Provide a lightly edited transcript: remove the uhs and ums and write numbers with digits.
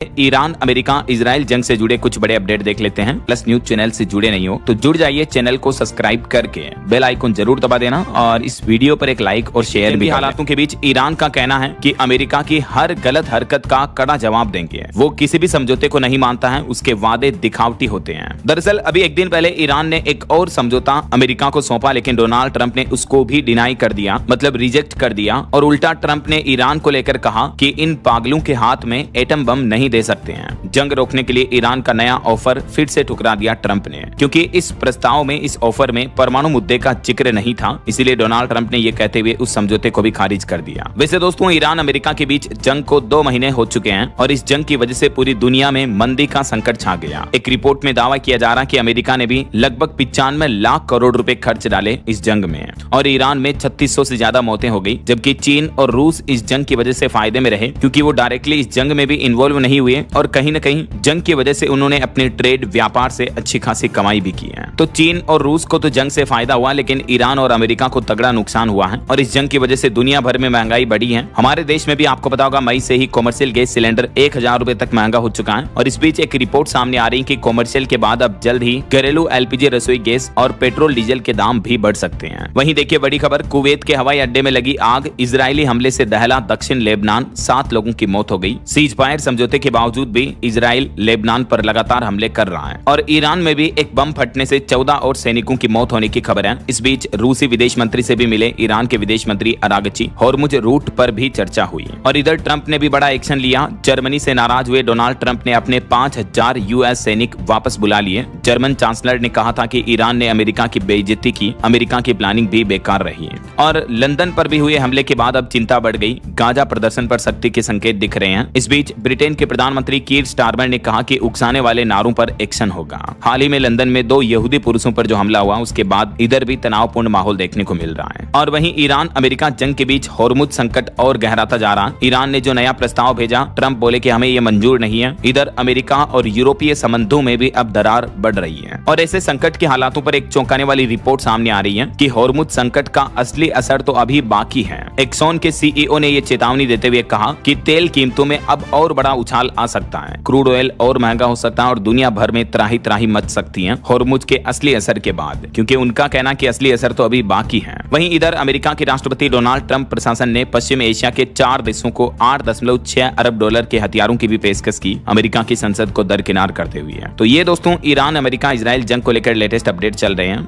Iran America Israel जंग से जुड़े कुछ बड़े अपडेट देख लेते हैं। प्लस न्यूज चैनल से जुड़े नहीं हो तो जुड़ जाइए, चैनल को सब्सक्राइब करके बेल आइकन जरूर दबा देना और इस वीडियो पर एक लाइक और शेयर भी। हालातों के बीच ईरान का कहना है कि अमेरिका की हर गलत हरकत का कड़ा जवाब देंगे। वो किसी भी समझौते को नहीं मानता है, उसके वादे दिखावटी होते हैं। दरअसल अभी एक दिन पहले ईरान ने एक और समझौता अमेरिका को सौंपा, लेकिन डोनाल्ड ट्रंप ने उसको भी डिनाई कर दिया, मतलब रिजेक्ट कर दिया। और उल्टा ट्रंप ने ईरान को लेकर कहा कि इन पागलों के हाथ में एटम बम नहीं दे सकते हैं। जंग रोकने के लिए ईरान का नया ऑफर फिर से ठुकरा दिया ट्रंप ने, क्योंकि इस प्रस्ताव में, इस ऑफर में परमाणु मुद्दे का जिक्र नहीं था। इसीलिए डोनाल्ड ट्रंप ने यह कहते हुए उस समझौते को भी खारिज कर दिया। वैसे दोस्तों, ईरान अमेरिका के बीच जंग को 2 महीने हो चुके हैं और इस जंग की वजह से पूरी दुनिया में मंदी का संकट छा गया। एक रिपोर्ट में दावा किया जा रहा है कि अमेरिका ने भी लगभग 95 लाख करोड़ रुपए खर्च डाले इस जंग में और ईरान में 3600 से ज्यादा मौतें हो गई। जबकि चीन और रूस इस जंग की वजह से फायदे में रहे, क्योंकि वो डायरेक्टली इस जंग में भी इन्वॉल्व नहीं हुए और कहीं न कहीं जंग की वजह से उन्होंने अपने ट्रेड व्यापार से अच्छी खासी कमाई भी की है। तो चीन और रूस को तो जंग से फायदा हुआ, लेकिन ईरान और अमेरिका को तगड़ा नुकसान हुआ है और इस जंग की वजह से दुनिया भर में महंगाई बढ़ी है। हमारे देश में भी आपको पता होगा, मई से ही कॉमर्शियल गैस सिलेंडर 1000 रुपए तक महंगा हो चुका है। और इस बीच एक रिपोर्ट सामने आ रही है कि कॉमर्शियल के बाद अब जल्द ही घरेलू एलपीजी रसोई गैस और पेट्रोल डीजल के दाम भी बढ़ सकते हैं। वहीं देखिए बड़ी खबर, कुवैत के हवाई अड्डे में लगी आग, इजरायली हमले से दहला दक्षिण लेबनान, 7 लोगों की मौत हो गई। सीज फायर समझौते के बावजूद भी इजराइल लेबनान पर लगातार हमले कर रहा है और ईरान में भी एक बम फटने से 14 और सैनिकों की मौत होने की खबर है। इस बीच रूसी विदेश मंत्री से भी मिले ईरान के विदेश मंत्री अरागची, हॉर्मुज रूट पर भी चर्चा हुई। और इधर ट्रंप ने भी बड़ा एक्शन लिया। जर्मनी से नाराज हुए डोनाल्ड ट्रंप ने अपने 5000 यूएस सैनिक वापस बुला लिए। जर्मन चांसलर ने कहा था कि ईरान ने अमेरिका की बेइज्जती की, अमेरिका की प्लानिंग भी बेकार रही है। और लंदन पर भी हुए हमले के बाद अब चिंता बढ़ गई। गाजा प्रदर्शन पर सख्ती के संकेत दिख रहे हैं। इस बीच ब्रिटेन के प्रधानमंत्री कीर स्टारमर ने कहा कि उकसाने वाले नारों पर एक्शन होगा। हाल ही में लंदन में 2 यहूदी पुरुषों पर जो हमला हुआ, उसके बाद इधर भी तनावपूर्ण माहौल देखने को मिल रहा है। और वहीं ईरान अमेरिका जंग के बीच हॉर्मुज संकट और गहराता जा रहा है। ईरान ने जो नया प्रस्ताव भेजा, ट्रंप बोले कि हमें ये मंजूर नहीं है। इधर अमेरिका और यूरोपीय संबंधों में भी अब दरार बढ़ रही है और ऐसे संकट के हालातों पर एक चौंकाने वाली रिपोर्ट सामने आ रही है कि हॉर्मुज संकट का असली असर तो अभी बाकी है। एक्सॉन के सीईओ ने यह चेतावनी देते हुए कहा कि तेल कीमतों में अब और बड़ा उछाल आ सकता है, क्रूड ऑयल और महंगा हो सकता है और दुनिया भर में त्राही त्राही मच सकती है हॉर्मुज के असली असर के बाद, क्योंकि उनका कहना कि असली असर तो अभी बाकी है। वहीं इधर अमेरिका के राष्ट्रपति डोनाल्ड ट्रंप प्रशासन ने पश्चिम एशिया के 4 देशों को $8.6 अरब के हथियारों की भी पेशकश की, अमेरिका की संसद को दरकिनार करते हुए। तो ये दोस्तों ईरान अमेरिका इजराइल जंग को लेकर लेटेस्ट अपडेट चल रहे हैं।